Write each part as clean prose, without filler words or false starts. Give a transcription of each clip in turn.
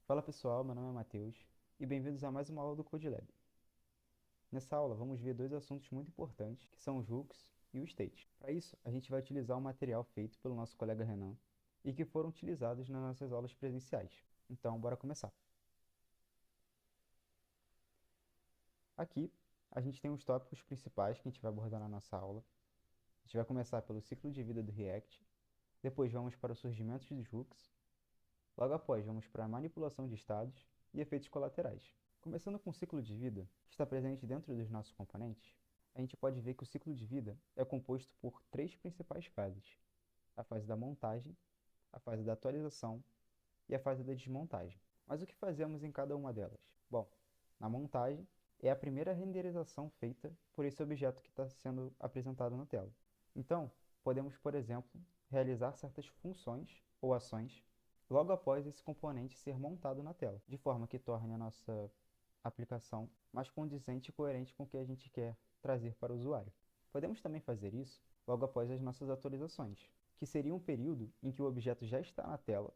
Fala pessoal, meu nome é Matheus e bem-vindos a mais uma aula do CodeLab. Nessa aula vamos ver dois assuntos muito importantes, que são os hooks e o state. Para isso, a gente vai utilizar um material feito pelo nosso colega Renan e que foram utilizados nas nossas aulas presenciais. Então, bora começar. Aqui, a gente tem os tópicos principais que a gente vai abordar na nossa aula. A gente vai começar pelo ciclo de vida do React, depois vamos para o surgimento dos hooks, logo após vamos para a manipulação de estados e efeitos colaterais. Começando com o ciclo de vida, que está presente dentro dos nossos componentes, a gente pode ver que o ciclo de vida é composto por três principais fases: a fase da montagem, a fase da atualização e a fase da desmontagem. Mas o que fazemos em cada uma delas? Bom, na montagem é a primeira renderização feita por esse objeto que está sendo apresentado na tela. Então, podemos, por exemplo, realizar certas funções ou ações logo após esse componente ser montado na tela, de forma que torne a nossa aplicação mais condizente e coerente com o que a gente quer trazer para o usuário. Podemos também fazer isso logo após as nossas atualizações, que seria um período em que o objeto já está na tela,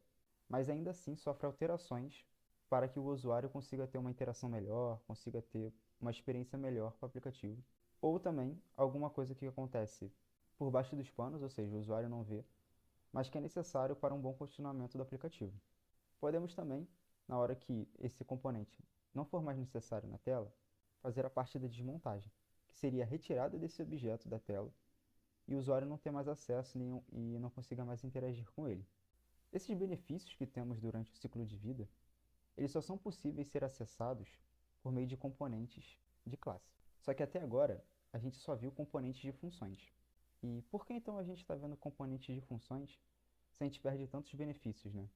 mas ainda assim sofre alterações para que o usuário consiga ter uma interação melhor, consiga ter uma experiência melhor com o aplicativo. Ou também alguma coisa que acontece por baixo dos panos, ou seja, o usuário não vê, mas que é necessário para um bom funcionamento do aplicativo. Podemos também, na hora que esse componente não for mais necessário na tela, fazer a parte da desmontagem, que seria a retirada desse objeto da tela e o usuário não ter mais acesso nenhum e não consiga mais interagir com ele. Esses benefícios que temos durante o ciclo de vida, eles só são possíveis ser acessados por meio de componentes de classe. Só que até agora, a gente só viu componentes de funções. E por que então a gente está vendo componentes de funções se a gente perde tantos benefícios, né?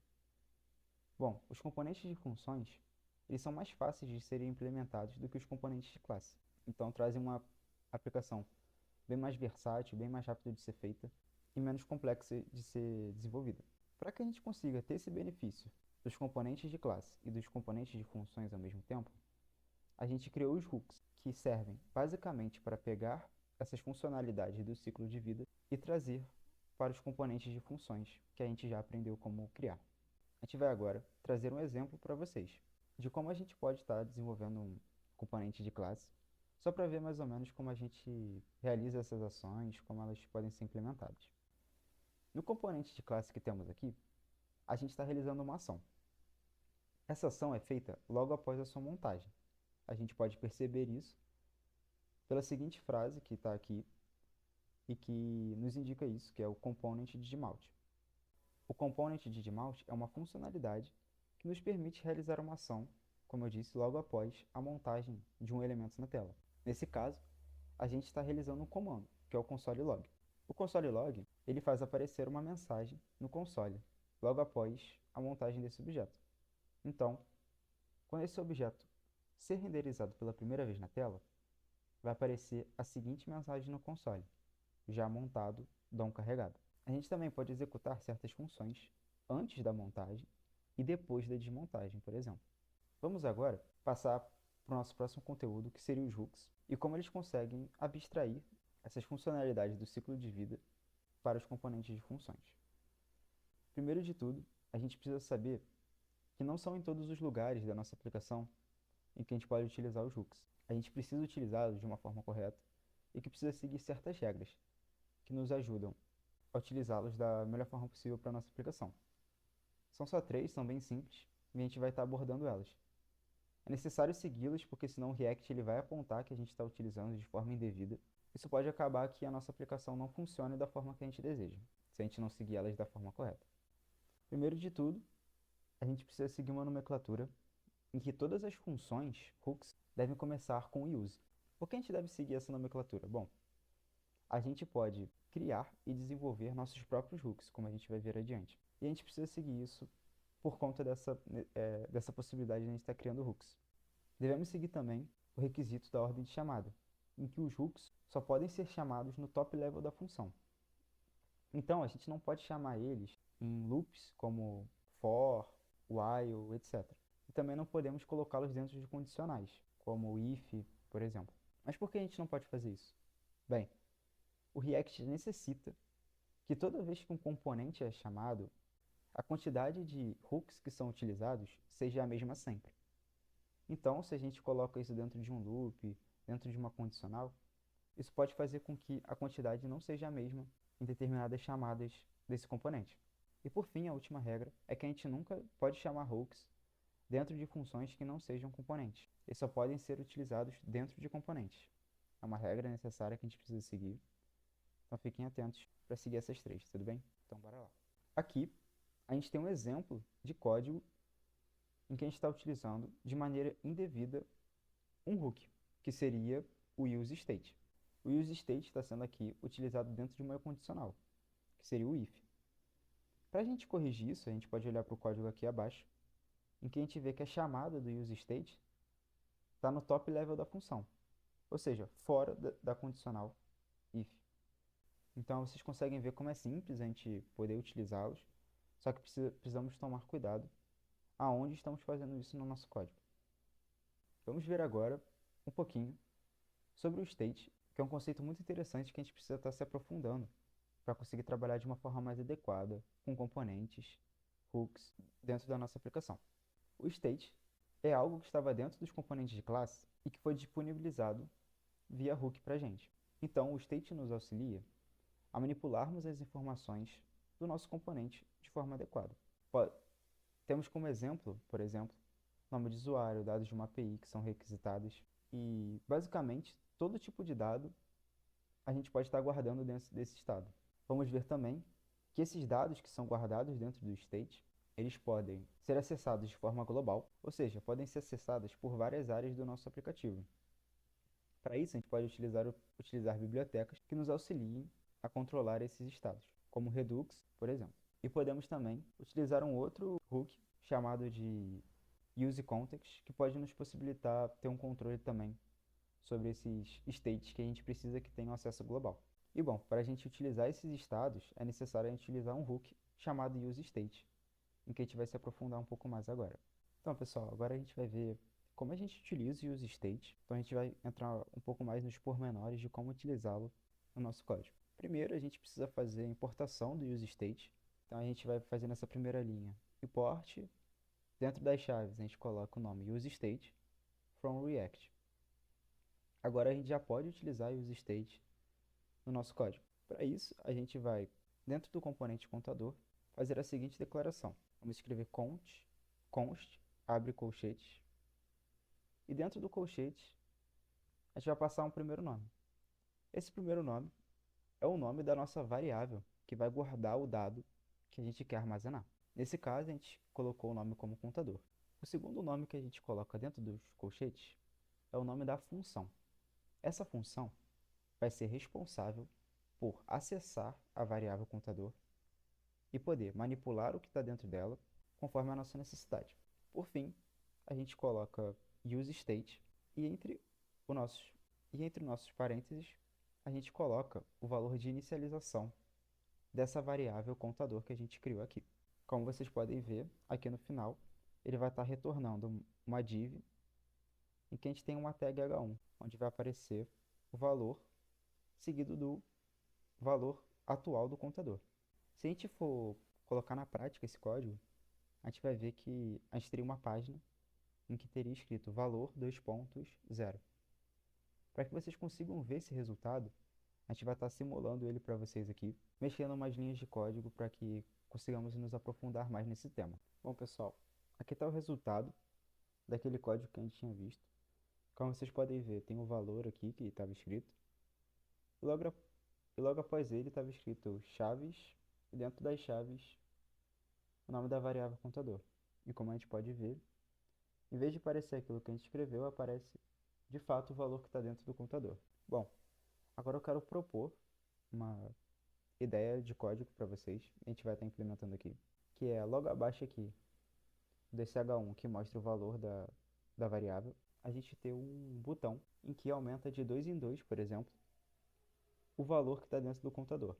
Bom, os componentes de funções, eles são mais fáceis de serem implementados do que os componentes de classe. Então trazem uma aplicação bem mais versátil, bem mais rápida de ser feita e menos complexa de ser desenvolvida. Para que a gente consiga ter esse benefício dos componentes de classe e dos componentes de funções ao mesmo tempo, a gente criou os hooks, que servem basicamente para pegar essas funcionalidades do ciclo de vida e trazer para os componentes de funções que a gente já aprendeu como criar. A gente vai agora trazer um exemplo para vocês de como a gente pode estar desenvolvendo um componente de classe, só para ver mais ou menos como a gente realiza essas ações, como elas podem ser implementadas. No componente de classe que temos aqui, a gente está realizando uma ação. Essa ação é feita logo após a sua montagem. A gente pode perceber isso pela seguinte frase que está aqui e que nos indica isso, que é o component de mount. O component de mount é uma funcionalidade que nos permite realizar uma ação, como eu disse, logo após a montagem de um elemento na tela. Nesse caso, a gente está realizando um comando, que é o console log. O console log, ele faz aparecer uma mensagem no console, logo após a montagem desse objeto. Então, quando esse objeto ser renderizado pela primeira vez na tela, vai aparecer a seguinte mensagem no console: já montado, DOM carregado. A gente também pode executar certas funções antes da montagem e depois da desmontagem, por exemplo. Vamos agora passar para o nosso próximo conteúdo, que seria os hooks, e como eles conseguem abstrair essas funcionalidades do ciclo de vida para os componentes de funções. Primeiro de tudo, a gente precisa saber que não são em todos os lugares da nossa aplicação em que a gente pode utilizar os hooks. A gente precisa utilizá-los de uma forma correta e que precisa seguir certas regras que nos ajudam a utilizá-los da melhor forma possível para a nossa aplicação. São só três, são bem simples e a gente vai estar abordando elas. É necessário segui-las porque senão o React ele vai apontar que a gente está utilizando de forma indevida. Isso pode acabar que a nossa aplicação não funcione da forma que a gente deseja, se a gente não seguir elas da forma correta. Primeiro de tudo, a gente precisa seguir uma nomenclatura em que todas as funções, hooks, devem começar com use. Por que a gente deve seguir essa nomenclatura? Bom, a gente pode criar e desenvolver nossos próprios hooks, como a gente vai ver adiante. E a gente precisa seguir isso por conta dessa possibilidade de a gente estar criando hooks. Devemos seguir também o requisito da ordem de chamada, em que os hooks só podem ser chamados no top level da função. Então, a gente não pode chamar eles em loops como for, while, etc. E também não podemos colocá-los dentro de condicionais, como if, por exemplo. Mas por que a gente não pode fazer isso? Bem, o React necessita que toda vez que um componente é chamado, a quantidade de hooks que são utilizados seja a mesma sempre. Então, se a gente coloca isso dentro de um loop, dentro de uma condicional, isso pode fazer com que a quantidade não seja a mesma em determinadas chamadas desse componente. E por fim, a última regra é que a gente nunca pode chamar hooks dentro de funções que não sejam componentes. Eles só podem ser utilizados dentro de componentes. É uma regra necessária que a gente precisa seguir. Então fiquem atentos para seguir essas três, tudo bem? Então bora lá. Aqui a gente tem um exemplo de código em que a gente está utilizando de maneira indevida um hook, que seria o useState. O useState está sendo aqui utilizado dentro de uma condicional, que seria o if. Para a gente corrigir isso, a gente pode olhar para o código aqui abaixo, em que a gente vê que a chamada do useState está no top level da função, ou seja, fora da condicional if. Então vocês conseguem ver como é simples a gente poder utilizá-los, só que precisamos tomar cuidado aonde estamos fazendo isso no nosso código. Vamos ver agora um pouquinho sobre o state, que é um conceito muito interessante que a gente precisa estar se aprofundando para conseguir trabalhar de uma forma mais adequada com componentes, hooks, dentro da nossa aplicação. O state é algo que estava dentro dos componentes de classe e que foi disponibilizado via hook para a gente. Então, o state nos auxilia a manipularmos as informações do nosso componente de forma adequada. Temos como exemplo, por exemplo, nome de usuário, dados de uma API que são requisitados e, basicamente, todo tipo de dado a gente pode estar guardando dentro desse estado. Vamos ver também que esses dados que são guardados dentro do state, eles podem ser acessados de forma global, ou seja, podem ser acessados por várias áreas do nosso aplicativo. Para isso, a gente pode utilizar bibliotecas que nos auxiliem a controlar esses estados, como Redux, por exemplo. E podemos também utilizar um outro hook chamado de useContext, que pode nos possibilitar ter um controle também sobre esses states que a gente precisa que tenham acesso global. E bom, para a gente utilizar esses estados, é necessário a gente utilizar um hook chamado useState, em que a gente vai se aprofundar um pouco mais agora. Então, pessoal, agora a gente vai ver como a gente utiliza o useState. Então, a gente vai entrar um pouco mais nos pormenores de como utilizá-lo no nosso código. Primeiro, a gente precisa fazer a importação do useState. Então, a gente vai fazer nessa primeira linha import. Dentro das chaves, a gente coloca o nome useState from React. Agora, a gente já pode utilizar o useState no nosso código. Para isso, a gente vai, dentro do componente contador, fazer a seguinte declaração. Vamos escrever const, abre colchetes, e dentro do colchete, a gente vai passar um primeiro nome. Esse primeiro nome é o nome da nossa variável, que vai guardar o dado que a gente quer armazenar. Nesse caso, a gente colocou o nome como contador. O segundo nome que a gente coloca dentro dos colchetes é o nome da função. Essa função vai ser responsável por acessar a variável contador e poder manipular o que está dentro dela conforme a nossa necessidade. Por fim, a gente coloca useState e entre nossos parênteses, a gente coloca o valor de inicialização dessa variável contador que a gente criou aqui. Como vocês podem ver, aqui no final, ele vai estar retornando uma div em que a gente tem uma tag h1, onde vai aparecer o valor seguido do valor atual do contador. Se a gente for colocar na prática esse código, a gente vai ver que a gente teria uma página em que teria escrito valor 2.0. Para que vocês consigam ver esse resultado, a gente vai estar simulando ele para vocês aqui, mexendo umas linhas de código para que consigamos nos aprofundar mais nesse tema. Bom, pessoal, aqui está o resultado daquele código que a gente tinha visto. Como vocês podem ver, tem o valor aqui que estava escrito. E logo após ele estava escrito chaves, e dentro das chaves o nome da variável contador. E como a gente pode ver, em vez de aparecer aquilo que a gente escreveu, aparece de fato o valor que está dentro do contador. Bom, agora eu quero propor uma ideia de código para vocês, a gente vai estar implementando aqui, que é logo abaixo aqui desse H1 que mostra o valor da variável, a gente ter um botão em que aumenta de 2 em 2, por exemplo, o valor que está dentro do contador.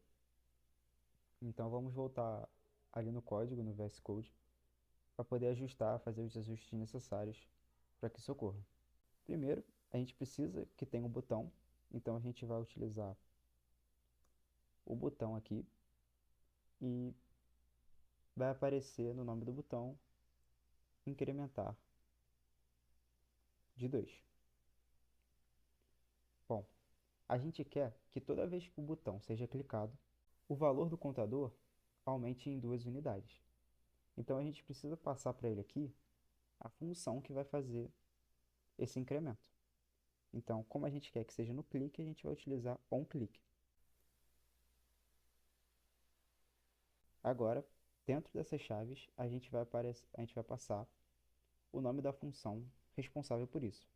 Então vamos voltar ali no código, no VS Code, para poder ajustar, fazer os ajustes necessários para que isso ocorra. Primeiro, a gente precisa que tenha um botão, então a gente vai utilizar o botão aqui e vai aparecer no nome do botão incrementar de 2. Bom, a gente quer que toda vez que o botão seja clicado, o valor do contador aumente em 2 unidades. Então a gente precisa passar para ele aqui a função que vai fazer esse incremento. Então, como a gente quer que seja no clique, a gente vai utilizar onClick. Agora, dentro dessas chaves, a gente vai passar o nome da função responsável por isso,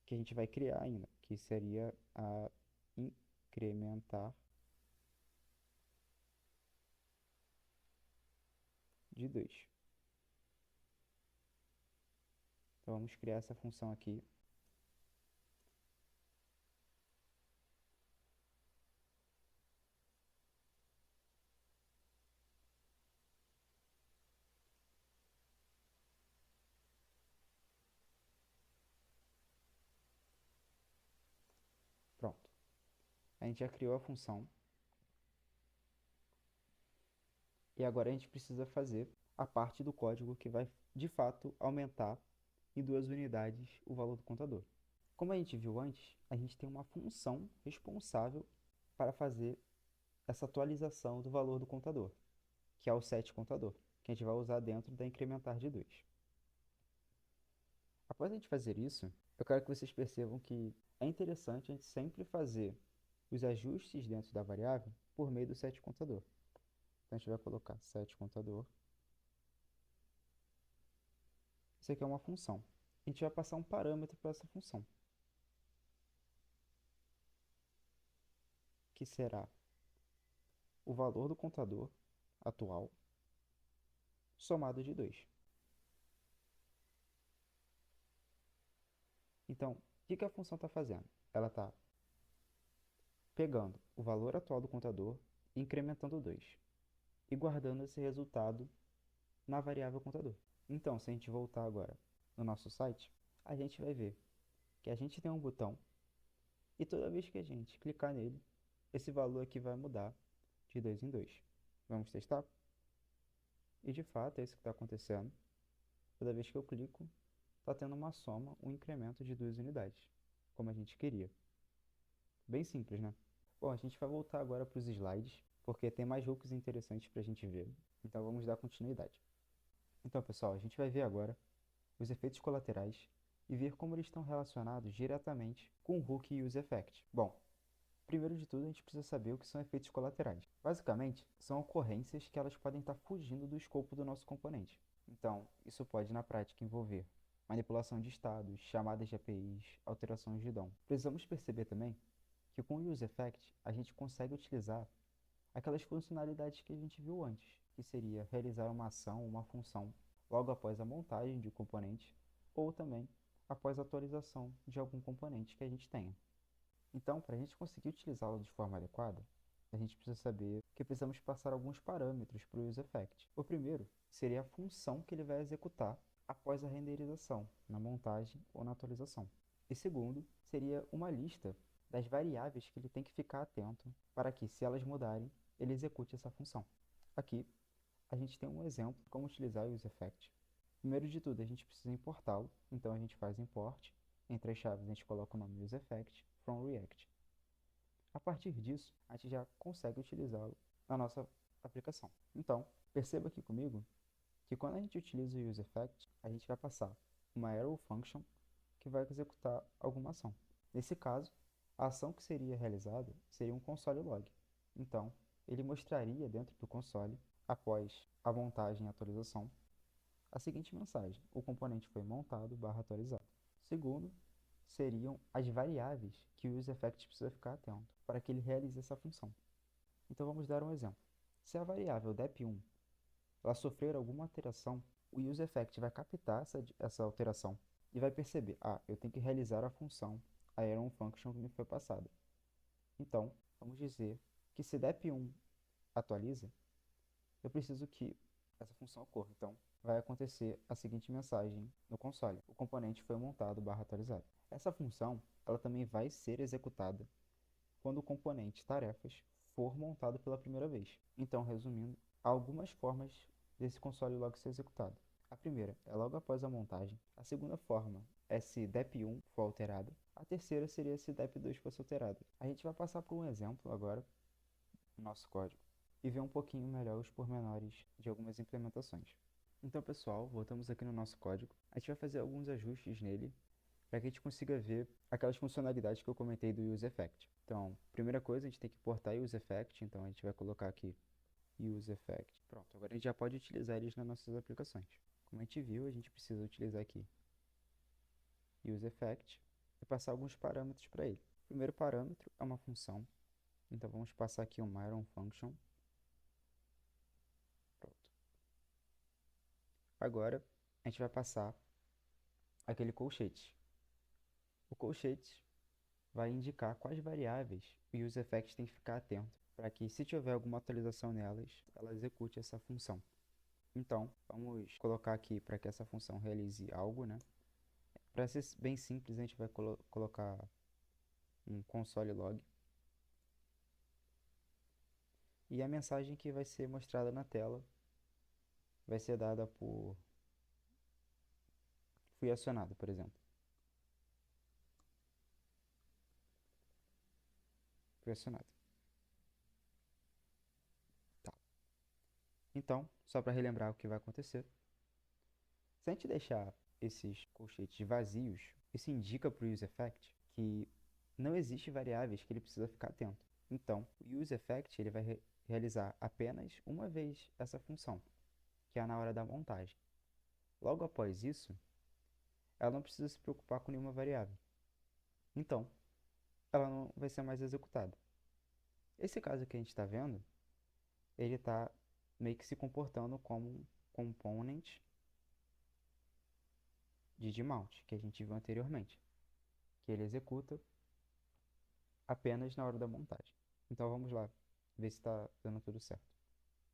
que a gente vai criar ainda, que seria a incrementar de 2. Então vamos criar essa função aqui. Pronto. A gente já criou a função. E agora a gente precisa fazer a parte do código que vai, de fato, aumentar em 2 unidades o valor do contador. Como a gente viu antes, a gente tem uma função responsável para fazer essa atualização do valor do contador, que é o setContador, que a gente vai usar dentro da incrementar de 2. Após a gente fazer isso, eu quero que vocês percebam que é interessante a gente sempre fazer os ajustes dentro da variável por meio do setContador. Então a gente vai colocar setContador. Isso aqui é uma função. A gente vai passar um parâmetro para essa função, que será o valor do contador atual somado de 2. Então, o que a função está fazendo? Ela está pegando o valor atual do contador e incrementando 2 e guardando esse resultado na variável contador. Então, se a gente voltar agora no nosso site, a gente vai ver que a gente tem um botão e toda vez que a gente clicar nele, esse valor aqui vai mudar de 2 em 2. Vamos testar? E de fato é isso que está acontecendo. Toda vez que eu clico, está tendo uma soma, um incremento de 2 unidades, como a gente queria. Bem simples, né? Bom, a gente vai voltar agora para os slides, porque tem mais hooks interessantes para a gente ver. Então vamos dar continuidade. Então, pessoal, a gente vai ver agora os efeitos colaterais e ver como eles estão relacionados diretamente com o hook e useEffect. Bom, primeiro de tudo, a gente precisa saber o que são efeitos colaterais. Basicamente, são ocorrências que elas podem estar fugindo do escopo do nosso componente. Então, isso pode, na prática, envolver manipulação de estados, chamadas de APIs, alterações de DOM. Precisamos perceber também que com o useEffect, a gente consegue utilizar aquelas funcionalidades que a gente viu antes, que seria realizar uma ação ou uma função logo após a montagem de um componente ou também após a atualização de algum componente que a gente tenha. Então, para a gente conseguir utilizá-lo de forma adequada, a gente precisa saber que precisamos passar alguns parâmetros para o useEffect. O primeiro seria a função que ele vai executar após a renderização, na montagem ou na atualização. E segundo, seria uma lista das variáveis que ele tem que ficar atento para que, se elas mudarem, ele execute essa função. Aqui, a gente tem um exemplo de como utilizar o useEffect. Primeiro de tudo, a gente precisa importá-lo, então a gente faz import. Entre as chaves, a gente coloca o nome useEffect from React. A partir disso, a gente já consegue utilizá-lo na nossa aplicação. Então, perceba aqui comigo que quando a gente utiliza o useEffect, a gente vai passar uma arrow function que vai executar alguma ação. Nesse caso, a ação que seria realizada seria um console log. Então, ele mostraria dentro do console, após a montagem e atualização, a seguinte mensagem: o componente foi montado / atualizado. Segundo, seriam as variáveis que o useEffect precisa ficar atento para que ele realize essa função. Então vamos dar um exemplo. Se a variável dep1 ela sofrer alguma alteração, o useEffect vai captar essa alteração e vai perceber, eu tenho que realizar a função, a arrow function que me foi passada. Então, vamos dizer que se dep1 atualiza, eu preciso que essa função ocorra. Então, vai acontecer a seguinte mensagem no console: o componente foi montado / atualizado. Essa função, ela também vai ser executada quando o componente tarefas for montado pela primeira vez. Então, resumindo, há algumas formas desse console log ser executado. A primeira é logo após a montagem. A segunda forma é se DEP1 for alterado. A terceira seria se DEP2 fosse alterado. A gente vai passar por um exemplo agora no nosso código e ver um pouquinho melhor os pormenores de algumas implementações. Então, pessoal, voltamos aqui no nosso código. A gente vai fazer alguns ajustes nele para que a gente consiga ver aquelas funcionalidades que eu comentei do UseEffect. Então, primeira coisa, a gente tem que importar UseEffect, então a gente vai colocar aqui UseEffect. Pronto, agora a gente já pode utilizar eles nas nossas aplicações. Como a gente viu, a gente precisa utilizar aqui UseEffect e passar alguns parâmetros para ele. O primeiro parâmetro é uma função, então vamos passar aqui uma iron function. Pronto. Agora a gente vai passar aquele colchete. O colchete vai indicar quais variáveis o UseEffect tem que ficar atento para que, se tiver alguma atualização nelas, ela execute essa função. Então, vamos colocar aqui para que essa função realize algo, né? Para ser bem simples, a gente vai colocar um console log. E a mensagem que vai ser mostrada na tela vai ser dada por fui acionado, por exemplo. Fui acionado. Tá. Então, só para relembrar o que vai acontecer, se a gente deixar esses colchetes vazios, isso indica para o UseEffect que não existe variáveis que ele precisa ficar atento. Então, o UseEffect ele vai realizar apenas uma vez essa função, que é na hora da montagem. Logo após isso, ela não precisa se preocupar com nenhuma variável. Então, ela não vai ser mais executada. Esse caso que a gente está vendo, ele está meio que se comportando como um component de mount, que a gente viu anteriormente, que ele executa apenas na hora da montagem. Então vamos lá, ver se está dando tudo certo.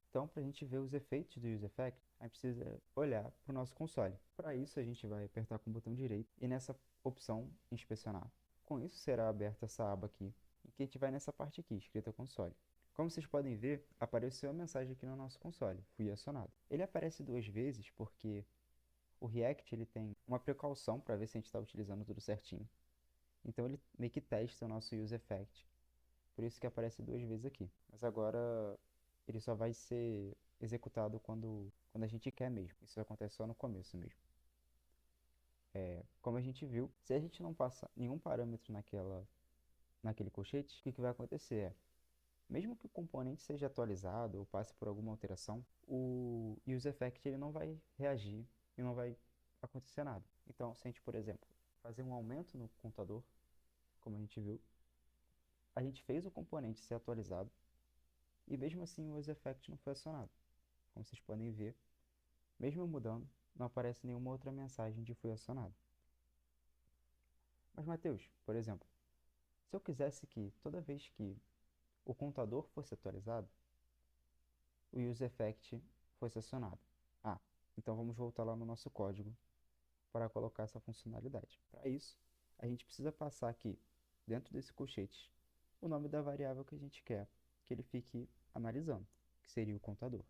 Então, para a gente ver os efeitos do UseEffect, a gente precisa olhar para o nosso console. Para isso, a gente vai apertar com o botão direito e nessa opção inspecionar. Com isso, será aberta essa aba aqui, e que a gente vai nessa parte aqui, escrita console. Como vocês podem ver, apareceu a mensagem aqui no nosso console, fui acionado. Ele aparece duas vezes porque o React ele tem uma precaução para ver se a gente está utilizando tudo certinho. Então ele meio que testa o nosso UseEffect. Por isso que aparece duas vezes aqui. Mas agora ele só vai ser executado quando a gente quer mesmo. Isso acontece só no começo mesmo. Como a gente viu, se a gente não passa nenhum parâmetro naquele colchete, o que vai acontecer é, mesmo que o componente seja atualizado ou passe por alguma alteração, o UseEffect ele não vai reagir e não vai acontecer nada. Então, se a gente, por exemplo, fazer um aumento no computador, como a gente viu, a gente fez o componente ser atualizado e mesmo assim o UseEffect não foi acionado. Como vocês podem ver, mesmo mudando, não aparece nenhuma outra mensagem de foi acionado. Mas, Matheus, por exemplo, se eu quisesse que toda vez que o computador fosse atualizado, o UseEffect fosse acionado. Ah, então vamos voltar lá no nosso código para colocar essa funcionalidade. Para isso, a gente precisa passar aqui, dentro desse colchete, o nome da variável que a gente quer que ele fique analisando, que seria o contador.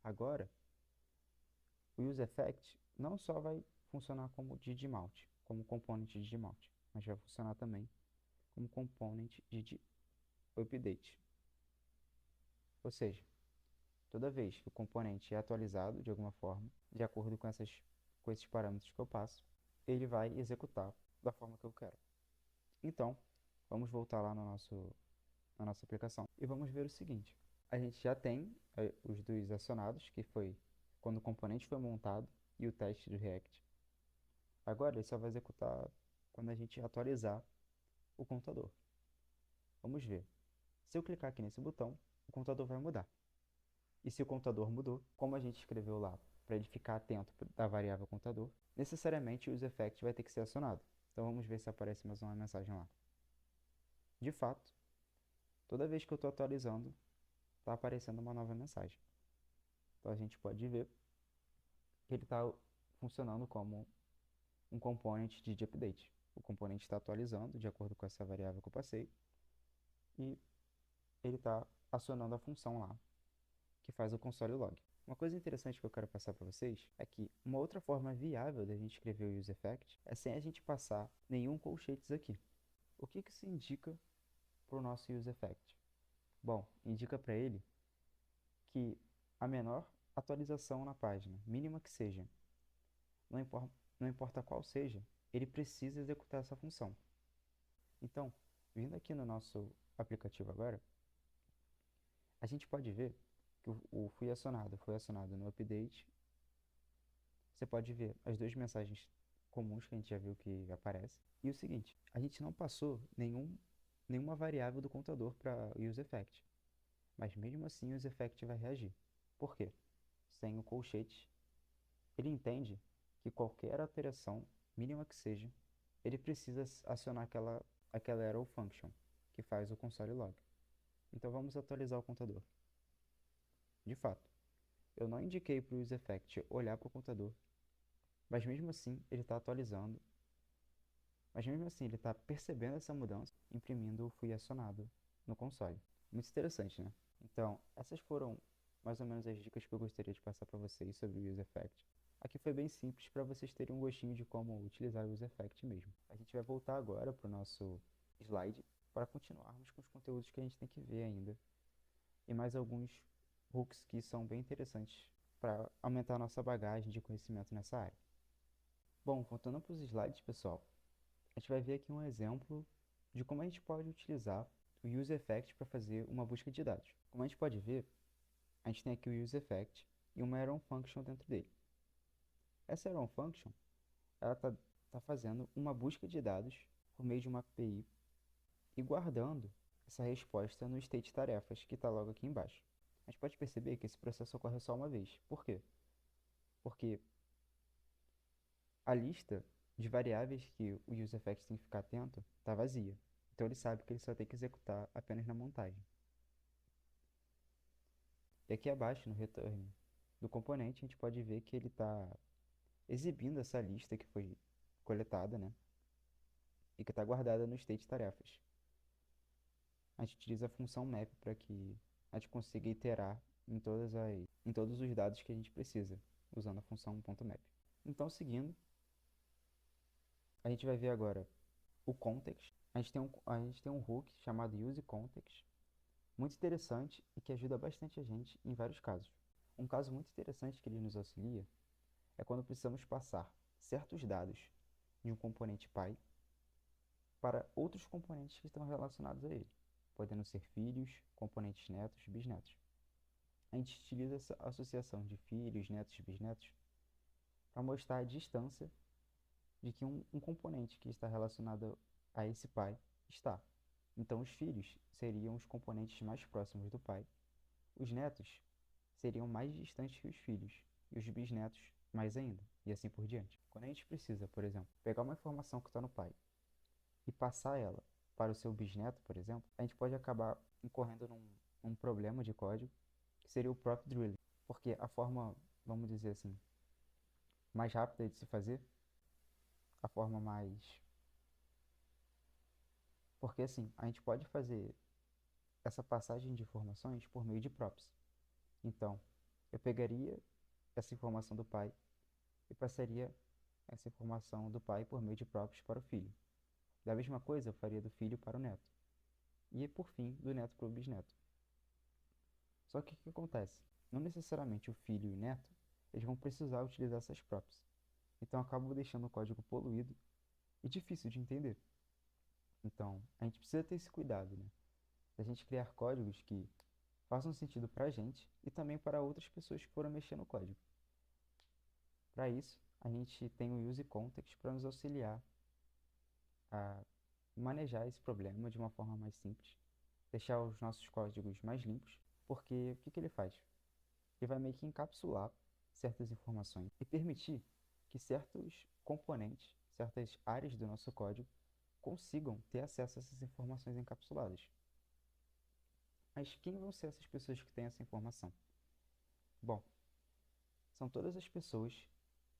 Agora, o UseEffect não só vai funcionar como didmount, como componente didmount, mas vai funcionar também como componente didUpdate. Ou seja, toda vez que o componente é atualizado de alguma forma, de acordo com esses parâmetros que eu passo, ele vai executar da forma que eu quero. Então, vamos voltar lá na nossa aplicação e vamos ver o seguinte. A gente já tem os dois acionados, que foi quando o componente foi montado e o teste do React. Agora ele só vai executar quando a gente atualizar o computador. Vamos ver. Se eu clicar aqui nesse botão, o computador vai mudar. E se o computador mudou, como a gente escreveu lá para ele ficar atento da variável computador, necessariamente o UseEffect vai ter que ser acionado. Então vamos ver se aparece mais uma mensagem lá. De fato, toda vez que eu estou atualizando, está aparecendo uma nova mensagem. Então a gente pode ver que ele está funcionando como um componente de update. O componente está atualizando de acordo com essa variável que eu passei e ele está acionando a função lá que faz o console log. Uma coisa interessante que eu quero passar para vocês é que uma outra forma viável da gente escrever o useEffect é sem a gente passar nenhum colchetes aqui. O que isso indica para o nosso useEffect? Bom, indica para ele que a menor atualização na página, mínima que seja, não importa qual seja, ele precisa executar essa função. Então, vindo aqui no nosso aplicativo agora, a gente pode ver que o foi acionado no update. Você pode ver as duas mensagens comuns que a gente já viu que aparece. E o seguinte, a gente não passou nenhuma variável do contador para o useEffect, mas mesmo assim o useEffect vai reagir. Por quê? Sem o colchete, ele entende que qualquer alteração, mínima que seja, ele precisa acionar aquela arrow function que faz o console log. Então vamos atualizar o contador. De fato, eu não indiquei para o useEffect olhar para o contador, mas mesmo assim ele está atualizando. Mas mesmo assim ele está percebendo essa mudança, imprimindo o fui acionado no console. Muito interessante, né? Então, essas foram mais ou menos as dicas que eu gostaria de passar para vocês sobre o useEffect. Aqui foi bem simples para vocês terem um gostinho de como utilizar o useEffect mesmo. A gente vai voltar agora para o nosso slide para continuarmos com os conteúdos que a gente tem que ver ainda e mais alguns hooks que são bem interessantes para aumentar a nossa bagagem de conhecimento nessa área. Bom, voltando para os slides, pessoal, a gente vai ver aqui um exemplo de como a gente pode utilizar o useEffect para fazer uma busca de dados. Como a gente pode ver, a gente tem aqui o useEffect e uma arrow function dentro dele. Essa arrow function, ela está fazendo uma busca de dados por meio de uma API e guardando essa resposta no state tarefas que está logo aqui embaixo. A gente pode perceber que esse processo ocorre só uma vez. Por quê? Porque a lista de variáveis que o useEffect tem que ficar atento está vazia. Então ele sabe que ele só tem que executar apenas na montagem. E aqui abaixo, no return do componente, a gente pode ver que ele está exibindo essa lista que foi coletada, né? E que está guardada no state tarefas. A gente utiliza a função map para que a gente consiga iterar em todos os dados que a gente precisa, usando a função .map. Então, seguindo, a gente vai ver agora o context. A gente tem um hook chamado useContext, muito interessante e que ajuda bastante a gente em vários casos. Um caso muito interessante que ele nos auxilia é quando precisamos passar certos dados de um componente pai para outros componentes que estão relacionados a ele, podendo ser filhos, componentes netos, bisnetos. A gente utiliza essa associação de filhos, netos e bisnetos para mostrar a distância de que um componente que está relacionado a esse pai está. Então, os filhos seriam os componentes mais próximos do pai, os netos seriam mais distantes que os filhos, e os bisnetos mais ainda, e assim por diante. Quando a gente precisa, por exemplo, pegar uma informação que está no pai e passar ela para o seu bisneto, por exemplo, a gente pode acabar incorrendo num problema de código, que seria o próprio drilling. Porque a forma, vamos dizer assim, mais rápida de se fazer, a forma mais... Porque assim, a gente pode fazer essa passagem de informações por meio de props. Então, eu pegaria essa informação do pai e passaria essa informação do pai por meio de props para o filho. Da mesma coisa, eu faria do filho para o neto. E, por fim, do neto para o bisneto. Só que o que acontece? Não necessariamente o filho e o neto, eles vão precisar utilizar essas props. Então, acabo deixando o código poluído e difícil de entender. Então, a gente precisa ter esse cuidado, né? Da gente criar códigos que façam sentido para a gente e também para outras pessoas que foram mexer no código. Para isso, a gente tem o useContext para nos auxiliar a manejar esse problema de uma forma mais simples, deixar os nossos códigos mais limpos, porque o que ele faz? Ele vai meio que encapsular certas informações e permitir que certos componentes, certas áreas do nosso código consigam ter acesso a essas informações encapsuladas. Mas quem vão ser essas pessoas que têm essa informação? Bom, são todas as pessoas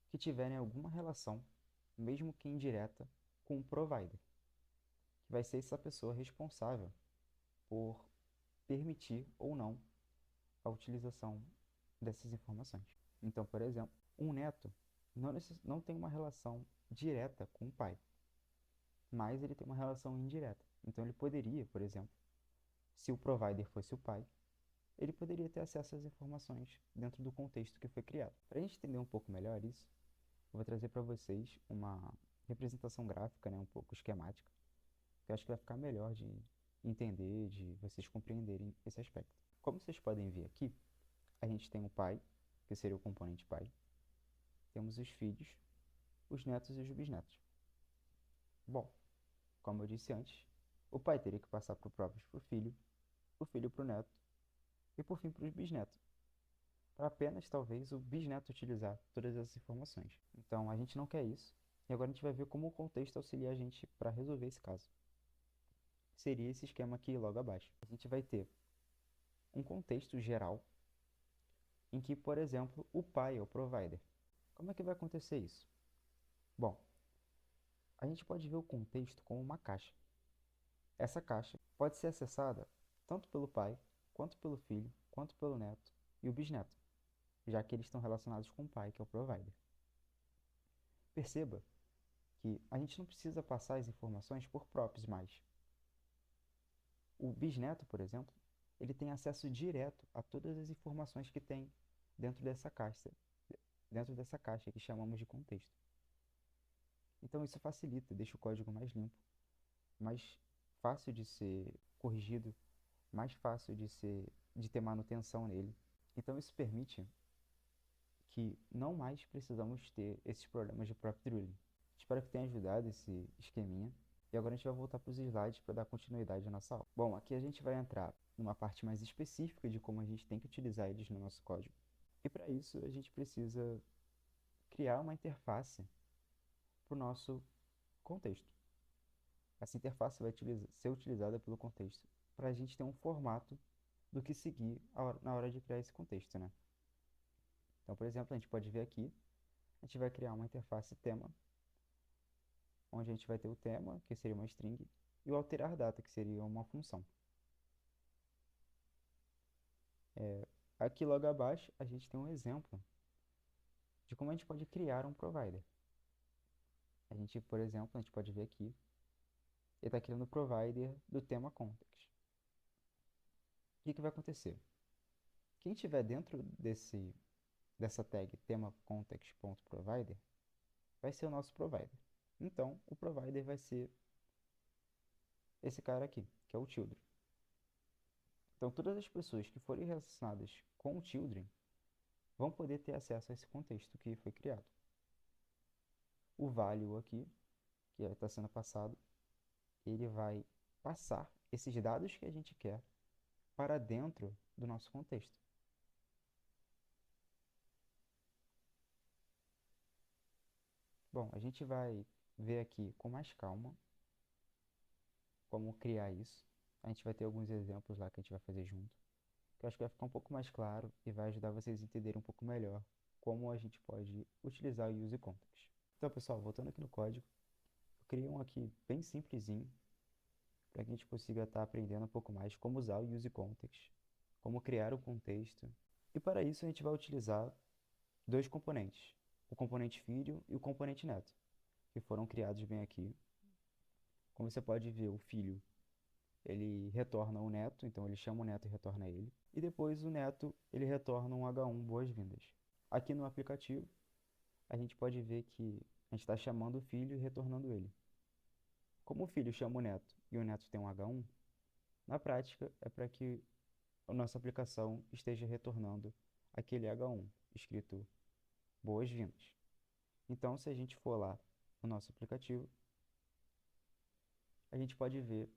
que tiverem alguma relação, mesmo que indireta, com o provider, que vai ser essa pessoa responsável por permitir ou não a utilização dessas informações. Então, por exemplo, um neto não tem uma relação direta com o pai, mas ele tem uma relação indireta. Então, ele poderia, por exemplo, se o provider fosse o pai, ele poderia ter acesso às informações dentro do contexto que foi criado. Para a gente entender um pouco melhor isso, eu vou trazer para vocês uma representação gráfica, né, um pouco esquemática, que eu acho que vai ficar melhor de entender, de vocês compreenderem esse aspecto. Como vocês podem ver aqui, a gente tem o pai, que seria o componente pai, temos os filhos, os netos e os bisnetos. Bom, como eu disse antes, o pai teria que passar para o filho para o neto e por fim para os bisnetos, para apenas talvez o bisneto utilizar todas essas informações. Então a gente não quer isso, e agora a gente vai ver como o contexto auxilia a gente para resolver esse caso. Seria esse esquema aqui logo abaixo. A gente vai ter um contexto geral em que, por exemplo, o pai é o provider. Como é que vai acontecer isso? Bom, a gente pode ver o contexto como uma caixa. Essa caixa pode ser acessada tanto pelo pai, quanto pelo filho, quanto pelo neto e o bisneto, já que eles estão relacionados com o pai, que é o provider. Perceba que a gente não precisa passar as informações por props mais. O bisneto, por exemplo, ele tem acesso direto a todas as informações que tem dentro dessa caixa que chamamos de contexto. Então isso facilita, deixa o código mais limpo, mais fácil de ser corrigido, mais fácil de ter manutenção nele. Então isso permite que não mais precisamos ter esses problemas de prop drilling. Espero que tenha ajudado esse esqueminha. E agora a gente vai voltar para os slides para dar continuidade à nossa aula. Bom, aqui a gente vai entrar numa parte mais específica de como a gente tem que utilizar eles no nosso código. E para isso a gente precisa criar uma interface para o nosso contexto. Essa interface vai ser utilizada pelo contexto para a gente ter um formato do que seguir na hora de criar esse contexto, né? Então, por exemplo, a gente pode ver aqui, a gente vai criar uma interface tema, onde a gente vai ter o tema, que seria uma string, e o alterar data, que seria uma função. Aqui logo abaixo, a gente tem um exemplo de como a gente pode criar um provider. Por exemplo, a gente pode ver aqui, ele está criando o provider do tema context. O que vai acontecer? Quem estiver dentro dessa tag tema context.provider vai ser o nosso provider. Então, o provider vai ser esse cara aqui, que é o children. Então, todas as pessoas que forem relacionadas com o children vão poder ter acesso a esse contexto que foi criado. O value aqui, que está sendo passado, ele vai passar esses dados que a gente quer para dentro do nosso contexto. Bom, a gente vai ver aqui com mais calma como criar isso. A gente vai ter alguns exemplos lá que a gente vai fazer junto, que eu acho que vai ficar um pouco mais claro e vai ajudar vocês a entenderem um pouco melhor como a gente pode utilizar o use context. Então, pessoal, voltando aqui no código, eu criei um aqui bem simplesinho para que a gente consiga estar aprendendo um pouco mais como usar o use context, como criar o contexto. E para isso a gente vai utilizar dois componentes, o componente filho e o componente neto, que foram criados bem aqui. Como você pode ver, o filho ele retorna o neto, então ele chama o neto e retorna ele. E depois o neto ele retorna um H1 boas-vindas. Aqui no aplicativo a gente pode ver que a gente está chamando o filho e retornando ele. Como o filho chama o neto e o neto tem um H1, na prática é para que a nossa aplicação esteja retornando aquele H1 escrito boas-vindas. Então, se a gente for lá no nosso aplicativo, a gente pode ver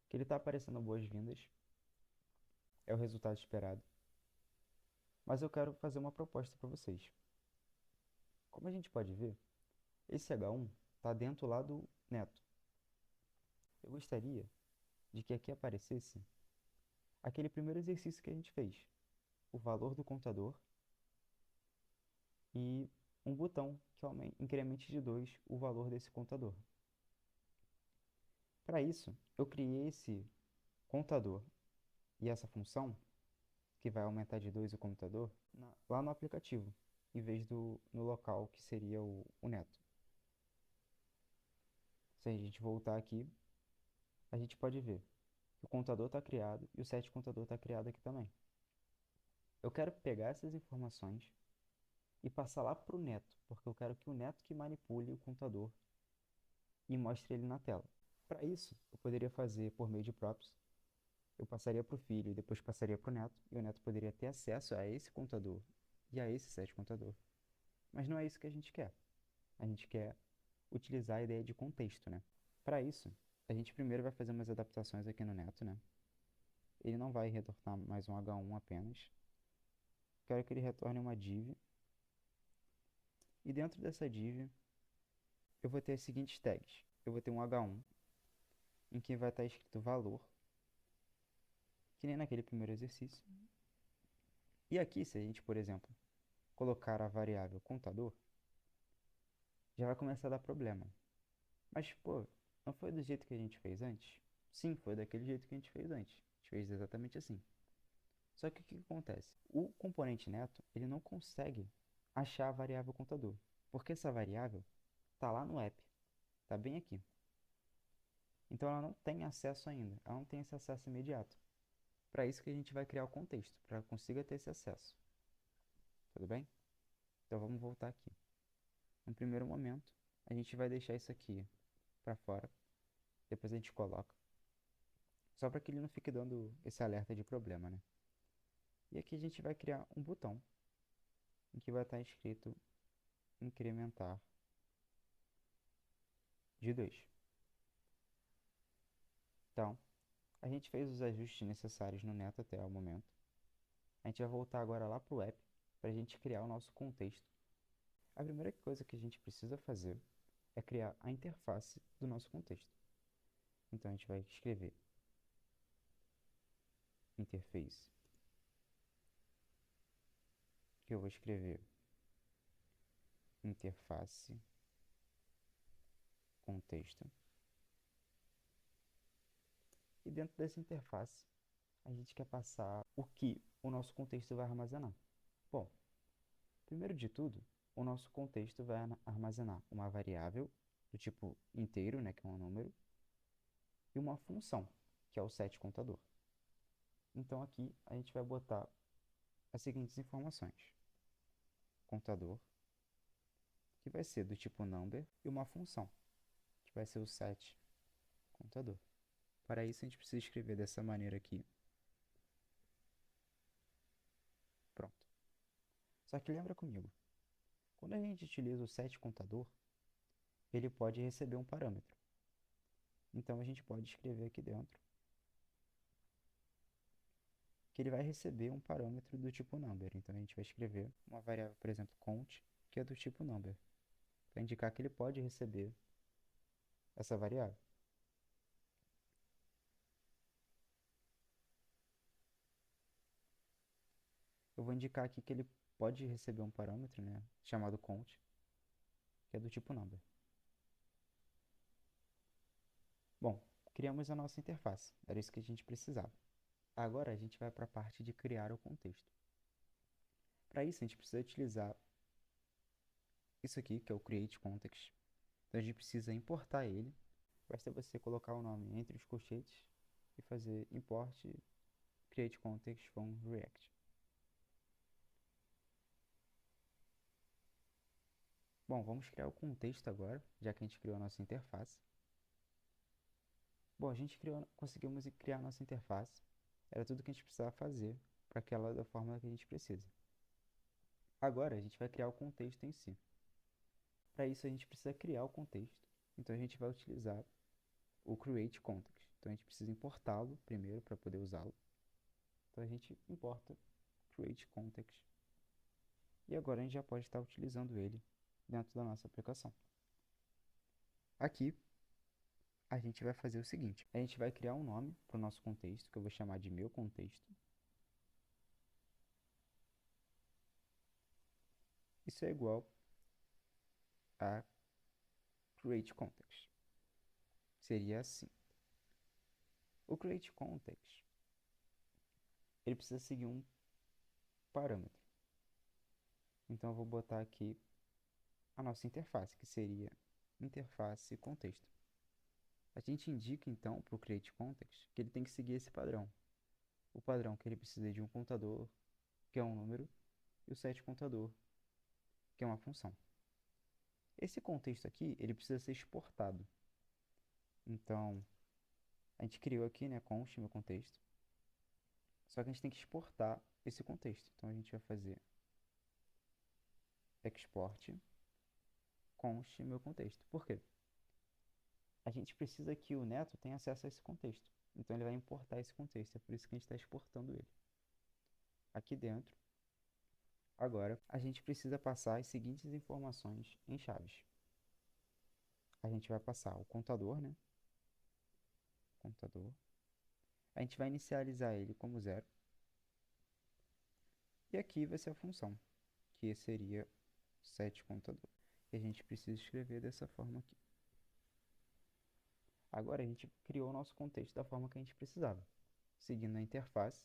que ele está aparecendo boas-vindas, é o resultado esperado. Mas eu quero fazer uma proposta para vocês. Como a gente pode ver, esse H1 está dentro lá do neto. Eu gostaria de que aqui aparecesse aquele primeiro exercício que a gente fez, o valor do contador e um botão que incremente de 2 o valor desse contador. Para isso, eu criei esse contador e essa função que vai aumentar de 2 o computador, lá no aplicativo, em vez no local que seria o neto. Se a gente voltar aqui, a gente pode ver que o contador está criado e o set contador está criado aqui também. Eu quero pegar essas informações e passar lá para o neto, porque eu quero que o neto que manipule o contador e mostre ele na tela. Para isso, eu poderia fazer por meio de props. Eu passaria para o filho e depois passaria para o neto, e o neto poderia ter acesso a esse contador e a esse set contador. Mas não é isso que a gente quer. A gente quer utilizar a ideia de contexto, né? Para isso, a gente primeiro vai fazer umas adaptações aqui no neto, né? Ele não vai retornar mais um H1 apenas. Quero que ele retorne uma div. E dentro dessa div, eu vou ter as seguintes tags. Eu vou ter um H1, em que vai estar escrito valor, que nem naquele primeiro exercício. E aqui, se a gente, por exemplo, colocar a variável contador, já vai começar a dar problema. Mas, pô, não foi do jeito que a gente fez antes? Sim, foi daquele jeito que a gente fez antes. A gente fez exatamente assim. Só que o que acontece? O componente neto, ele não consegue achar a variável contador, porque essa variável está lá no app, está bem aqui. Então ela não tem acesso ainda, ela não tem esse acesso imediato. Para isso que a gente vai criar o contexto, para que consiga ter esse acesso. Tudo bem? Então vamos voltar aqui. No primeiro momento, a gente vai deixar isso aqui para fora, depois a gente coloca, só para que ele não fique dando esse alerta de problema, né? E aqui a gente vai criar um botão em que vai estar escrito incrementar de 2. Então, a gente fez os ajustes necessários no Neto até o momento. A gente vai voltar agora lá para o app para a gente criar o nosso contexto. A primeira coisa que a gente precisa fazer é criar a interface do nosso contexto. Então a gente vai escrever interface, que eu vou escrever interface contexto. E dentro dessa interface, a gente quer passar o que o nosso contexto vai armazenar. Bom, primeiro de tudo, o nosso contexto vai armazenar uma variável do tipo inteiro, né, que é um número, e uma função, que é o set contador. Então aqui a gente vai botar as seguintes informações. Contador, que vai ser do tipo number, e uma função, que vai ser o set contador. Para isso a gente precisa escrever dessa maneira aqui. Pronto. Só que lembra comigo, quando a gente utiliza o set contador, ele pode receber um parâmetro. Então a gente pode escrever aqui dentro que ele vai receber um parâmetro do tipo number. Então a gente vai escrever uma variável, por exemplo, count, que é do tipo number, para indicar que ele pode receber essa variável. Eu vou indicar aqui que ele pode receber um parâmetro, né, chamado count, que é do tipo number. Bom, criamos a nossa interface, era isso que a gente precisava. Agora a gente vai para a parte de criar o contexto. Para isso a gente precisa utilizar isso aqui, que é o create context. Então a gente precisa importar ele. Basta você colocar o nome entre os colchetes e fazer import create context from React. Bom, vamos criar o contexto agora, já que a gente criou a nossa interface. Bom, a gente conseguimos criar a nossa interface. Era tudo que a gente precisava fazer para que ela da forma que a gente precisa. Agora a gente vai criar o contexto em si. Para isso a gente precisa criar o contexto. Então a gente vai utilizar o create context. Então a gente precisa importá-lo primeiro para poder usá-lo. Então a gente importa create context. E agora a gente já pode estar utilizando ele dentro da nossa aplicação. Aqui a gente vai fazer o seguinte: a gente vai criar um nome para o nosso contexto, que eu vou chamar de meu contexto. Isso é igual a create context. Seria assim. O create context, ele precisa seguir um parâmetro. Então eu vou botar aqui a nossa interface, que seria interface contexto. A gente indica então para o createContext que ele tem que seguir esse padrão. O padrão que ele precisa de um contador, que é um número, e o setContador, que é uma função. Esse contexto aqui, ele precisa ser exportado. Então, a gente criou aqui, né, const meu contexto. Só que a gente tem que exportar esse contexto. Então, a gente vai fazer export const meu contexto. Por quê? A gente precisa que o Neto tenha acesso a esse contexto. Então, ele vai importar esse contexto. É por isso que a gente está exportando ele. Aqui dentro, agora, a gente precisa passar as seguintes informações em chaves. A gente vai passar o contador, né? Contador. A gente vai inicializar ele como 0. E aqui vai ser a função, que seria setContador. E a gente precisa escrever dessa forma aqui. Agora a gente criou o nosso contexto da forma que a gente precisava, seguindo a interface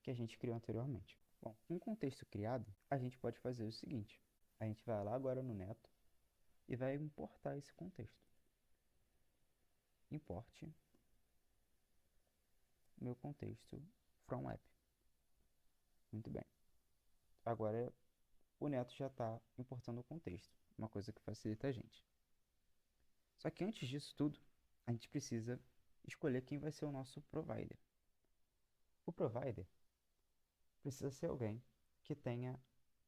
que a gente criou anteriormente. Bom, com o contexto criado, a gente pode fazer o seguinte. A gente vai lá agora no Neto e vai importar esse contexto. Import meu contexto from app. Muito bem. Agora o Neto já está importando o contexto, uma coisa que facilita a gente. Só que antes disso tudo, a gente precisa escolher quem vai ser o nosso provider. O provider precisa ser alguém que tenha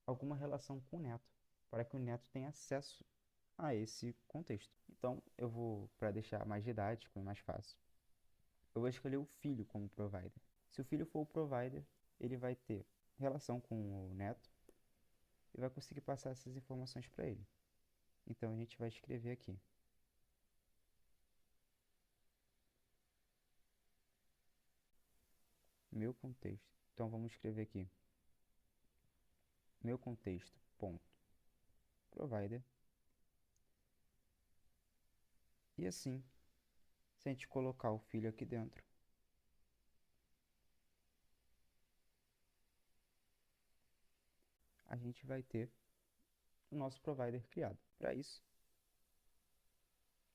alguma relação com o Neto, para que o Neto tenha acesso a esse contexto. Então, eu vou, para deixar mais didático e mais fácil, eu vou escolher o filho como provider. Se o filho for o provider, ele vai ter relação com o Neto e vai conseguir passar essas informações para ele. Então, a gente vai escrever aqui. Meu contexto. Então, vamos escrever aqui. Meu contexto, ponto, provider. E assim, se a gente colocar o filho aqui dentro, a gente vai ter o nosso provider criado. Para isso,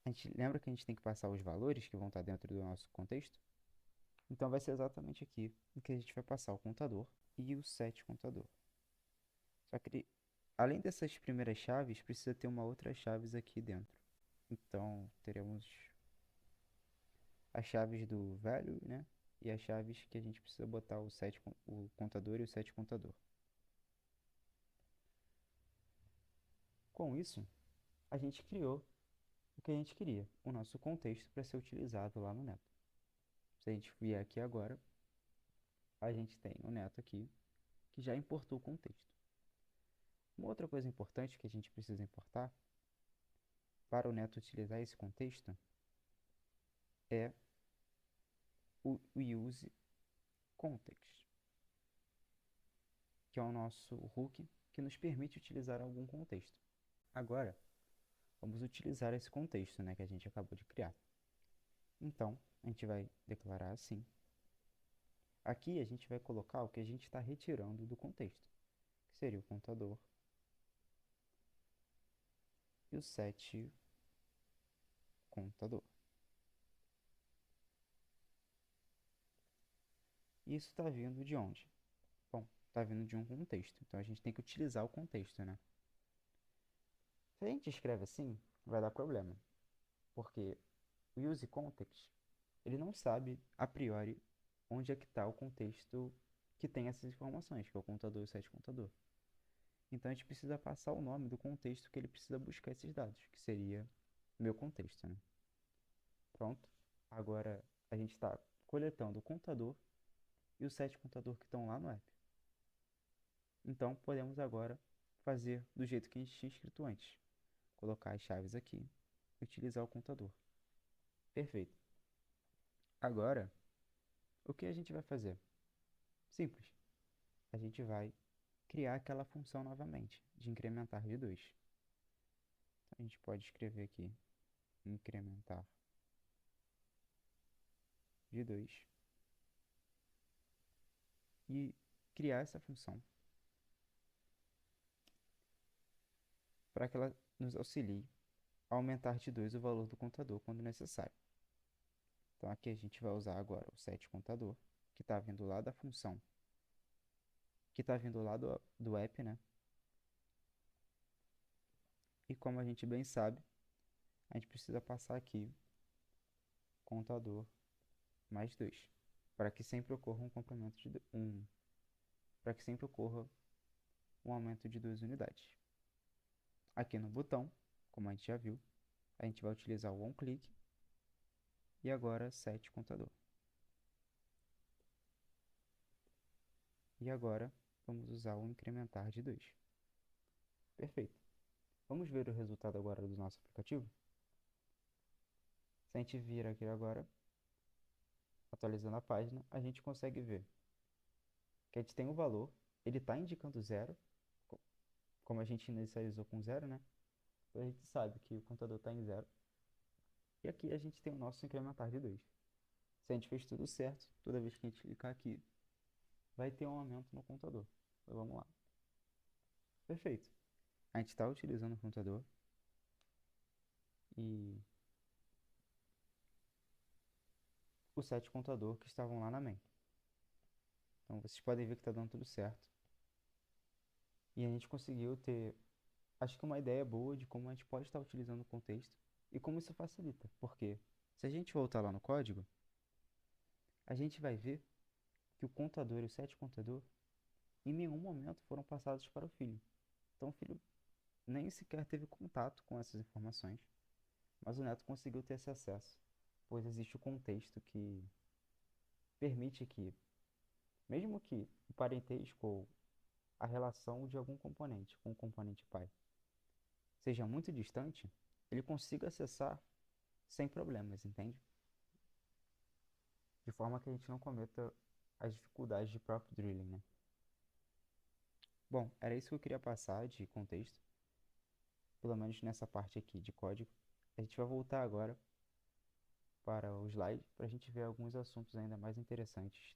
a gente lembra que a gente tem que passar os valores que vão estar dentro do nosso contexto? Então vai ser exatamente aqui em que a gente vai passar o contador e o setContador. Só que além dessas primeiras chaves, precisa ter uma outra chaves aqui dentro. Então teremos as chaves do value, né? E as chaves que a gente precisa botar o contador e o setContador. Com isso, a gente criou o que a gente queria, o nosso contexto para ser utilizado lá no Neto. Se a gente vier aqui agora, a gente tem o Neto aqui, que já importou o contexto. Uma outra coisa importante que a gente precisa importar para o Neto utilizar esse contexto é o useContext, que é o nosso hook que nos permite utilizar algum contexto. Agora, vamos utilizar esse contexto, né, que a gente acabou de criar. Então, a gente vai declarar assim. Aqui a gente vai colocar o que a gente está retirando do contexto, que seria o contador e o setContador. E isso está vindo de onde? Bom, está vindo de um contexto, então a gente tem que utilizar o contexto, né? Se a gente escreve assim, vai dar problema, porque o useContext, ele não sabe, a priori, onde é que está o contexto que tem essas informações, que é o contador e o setContador. Então a gente precisa passar o nome do contexto que ele precisa buscar esses dados, que seria meu contexto, né? Pronto. Agora a gente está coletando o contador e o setContador que estão lá no app. Então podemos agora fazer do jeito que a gente tinha escrito antes. Colocar as chaves aqui e utilizar o contador. Perfeito. Agora, o que a gente vai fazer? Simples. A gente vai criar aquela função novamente, de incrementar de 2. Então, a gente pode escrever aqui, incrementar de 2. E criar essa função para que ela nos auxilie a aumentar de 2 o valor do contador quando necessário. Então aqui a gente vai usar agora o setContador, que está vindo lá da função, que está vindo lá do app, né? E como a gente bem sabe, a gente precisa passar aqui contador mais 2, para que sempre ocorra um complemento de para que sempre ocorra um aumento de 2 unidades. Aqui no botão, como a gente já viu, a gente vai utilizar o onClick e agora setContador. E agora vamos usar o incrementar de 2. Perfeito. Vamos ver o resultado agora do nosso aplicativo? Se a gente vir aqui agora, atualizando a página, a gente consegue ver que a gente tem o valor, ele está indicando zero, como a gente inicializou com zero, né? Então a gente sabe que o contador está em zero. E aqui a gente tem o nosso incrementar de 2. Se a gente fez tudo certo, toda vez que a gente clicar aqui, vai ter um aumento no contador. Então vamos lá. Perfeito. A gente está utilizando o contador e o setContador que estavam lá na main. Então vocês podem ver que está dando tudo certo. E a gente conseguiu ter, acho que uma ideia boa de como a gente pode estar utilizando o contexto e como isso facilita. Porque se a gente voltar lá no código, a gente vai ver que o contador e o setContador em nenhum momento foram passados para o filho. Então o filho nem sequer teve contato com essas informações, mas o neto conseguiu ter esse acesso, pois existe o contexto que permite que, mesmo que o parentesco ou a relação de algum componente com o componente pai seja muito distante, ele consiga acessar sem problemas, entende? De forma que a gente não cometa as dificuldades de próprio drilling, né? Bom, era isso que eu queria passar de contexto, pelo menos nessa parte aqui de código. A gente vai voltar agora para o slide para a gente ver alguns assuntos ainda mais interessantes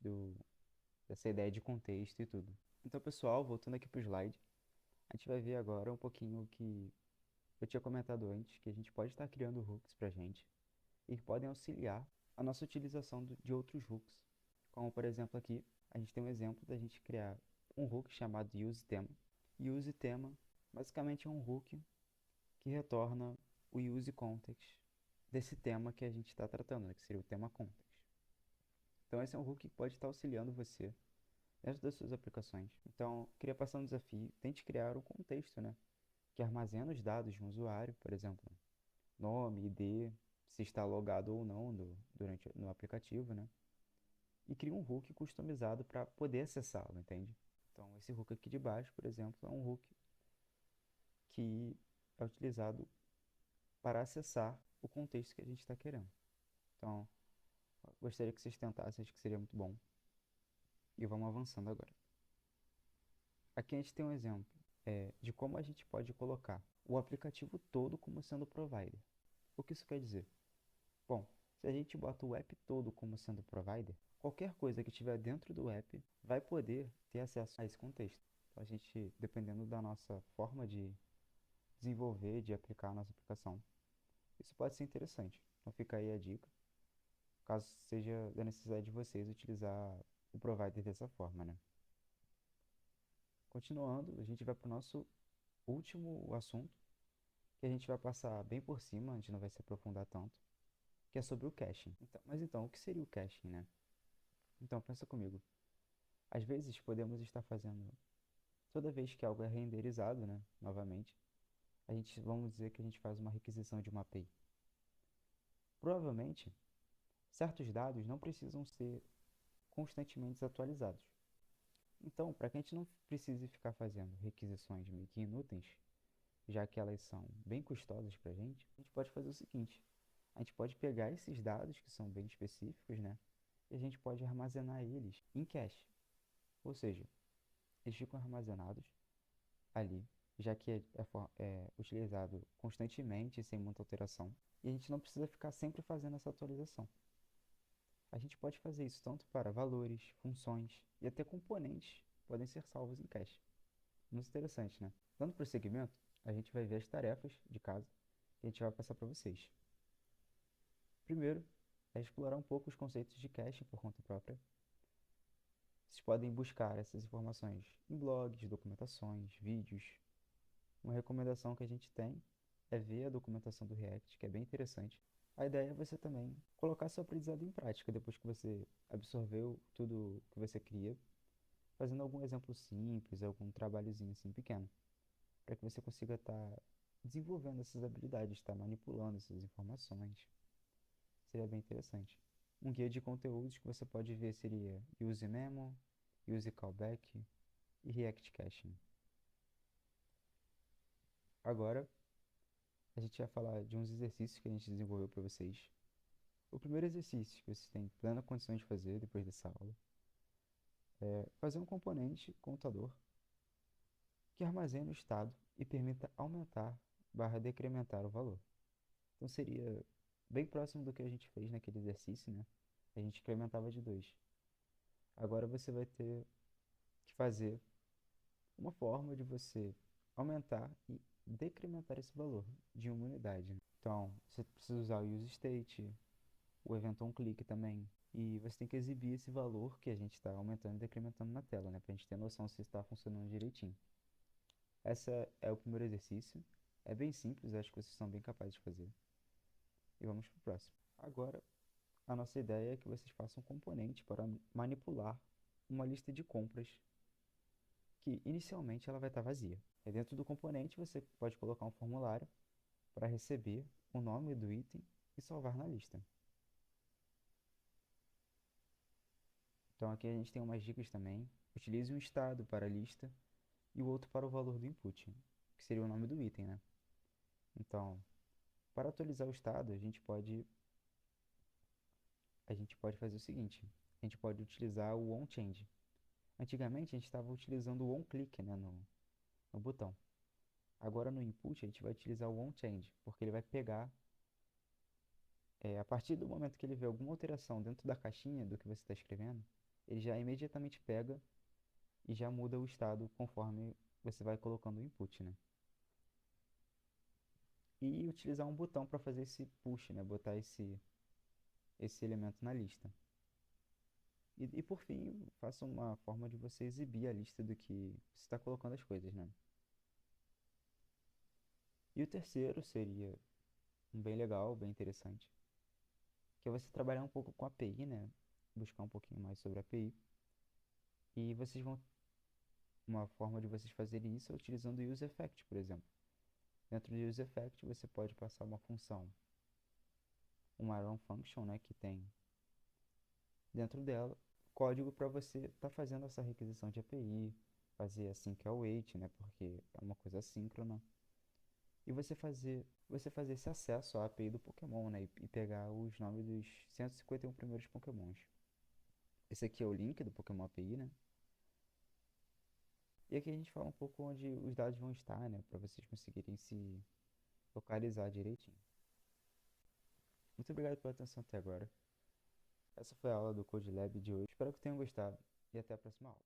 dessa ideia de contexto e tudo. Então, pessoal, voltando aqui para o slide, a gente vai ver agora um pouquinho o que eu tinha comentado antes, que a gente pode estar criando hooks para a gente e que podem auxiliar a nossa utilização de outros hooks. Como, por exemplo, aqui, a gente tem um exemplo da gente criar um hook chamado useThema. useThema basicamente é um hook que retorna o useContext desse tema que a gente está tratando, né, que seria o tema context. Então esse é um hook que pode estar auxiliando você dentro das suas aplicações. Então, queria passar um desafio, tente criar um contexto, né, que armazena os dados de um usuário, por exemplo, nome, ID, se está logado ou não no aplicativo, né, e crie um hook customizado para poder acessá-lo, entende? Então, esse hook aqui de baixo, por exemplo, é um hook que é utilizado para acessar o contexto que a gente está querendo. Então, gostaria que vocês tentassem, acho que seria muito bom. E vamos avançando agora. Aqui a gente tem um exemplo de como a gente pode colocar o aplicativo todo como sendo provider. O que isso quer dizer? Bom, se a gente bota o app todo como sendo provider, qualquer coisa que estiver dentro do app vai poder ter acesso a esse contexto. Então, a gente, dependendo da nossa forma de desenvolver, de aplicar a nossa aplicação, isso pode ser interessante. Então fica aí a dica, caso seja da necessidade de vocês utilizar o provider dessa forma, né? Continuando, a gente vai para o nosso último assunto, que a gente vai passar bem por cima, a gente não vai se aprofundar tanto, que é sobre o caching. Mas então, o que seria o caching, né? Então, pensa comigo. Às vezes podemos estar fazendo, toda vez que algo é renderizado, né, novamente, vamos dizer que a gente faz uma requisição de uma API. Provavelmente, certos dados não precisam ser constantemente atualizados. Então, para que a gente não precise ficar fazendo requisições meio que inúteis, já que elas são bem custosas para a gente pode fazer o seguinte: a gente pode pegar esses dados que são bem específicos, né? E a gente pode armazenar eles em cache. Ou seja, eles ficam armazenados ali, já que é utilizado constantemente, sem muita alteração. E a gente não precisa ficar sempre fazendo essa atualização. A gente pode fazer isso tanto para valores, funções e até componentes podem ser salvos em cache. Muito interessante, né? Dando prosseguimento, a gente vai ver as tarefas de casa que a gente vai passar para vocês. Primeiro, é explorar um pouco os conceitos de caching por conta própria. Vocês podem buscar essas informações em blogs, documentações, vídeos. Uma recomendação que a gente tem é ver a documentação do React, que é bem interessante. A ideia é você também colocar seu aprendizado em prática depois que você absorveu tudo que você cria, fazendo algum exemplo simples, algum trabalhozinho assim pequeno, para que você consiga estar desenvolvendo essas habilidades, estar manipulando essas informações. Seria bem interessante. Um guia de conteúdos que você pode ver seria Use Memo, Use Callback e React Caching. Agora, a gente vai falar de uns exercícios que a gente desenvolveu para vocês. O primeiro exercício que vocês têm plena condição de fazer depois dessa aula é fazer um componente contador que armazene o estado e permita aumentar/decrementar o valor. Então seria bem próximo do que a gente fez naquele exercício, né? A gente incrementava de 2. Agora você vai ter que fazer uma forma de você aumentar e decrementar esse valor de uma unidade, né? Então, você precisa usar o useState, o evento onClick também. E você tem que exibir esse valor que a gente está aumentando e decrementando na tela, né? Para a gente ter noção se está funcionando direitinho. Esse é o primeiro exercício. É bem simples, acho que vocês são bem capazes de fazer. E vamos para o próximo. Agora, a nossa ideia é que vocês façam um componente para manipular uma lista de compras que inicialmente ela vai estar vazia. E dentro do componente você pode colocar um formulário para receber o nome do item e salvar na lista. Então aqui a gente tem umas dicas também. Utilize um estado para a lista e o outro para o valor do input, que seria o nome do item, né? Então, para atualizar o estado, a gente pode fazer o seguinte. A gente pode utilizar o onChange. Antigamente a gente estava utilizando o onClick, né, no botão. Agora no input a gente vai utilizar o onChange, porque ele vai pegar, a partir do momento que ele vê alguma alteração dentro da caixinha do que você está escrevendo, ele já imediatamente pega e já muda o estado conforme você vai colocando o input, né? E utilizar um botão para fazer esse push, né? Botar esse elemento na lista. E por fim, faça uma forma de você exibir a lista do que você está colocando as coisas, né? E o terceiro seria um bem legal, bem interessante, que é você trabalhar um pouco com a API, né? Buscar um pouquinho mais sobre a API. E uma forma de vocês fazerem isso é utilizando o useEffect, por exemplo. Dentro do useEffect você pode passar uma função, uma run function, né, que tem dentro dela código para você estar fazendo essa requisição de API, fazer async await, né, porque é uma coisa assíncrona, e você fazer esse acesso à API do Pokémon, né, e pegar os nomes dos 151 primeiros Pokémons. Esse aqui é o link do Pokémon API, né? E aqui a gente fala um pouco onde os dados vão estar, né, para vocês conseguirem se localizar direitinho. Muito obrigado pela atenção até agora. Essa foi a aula do Code Lab de hoje. Espero que tenham gostado e até a próxima aula.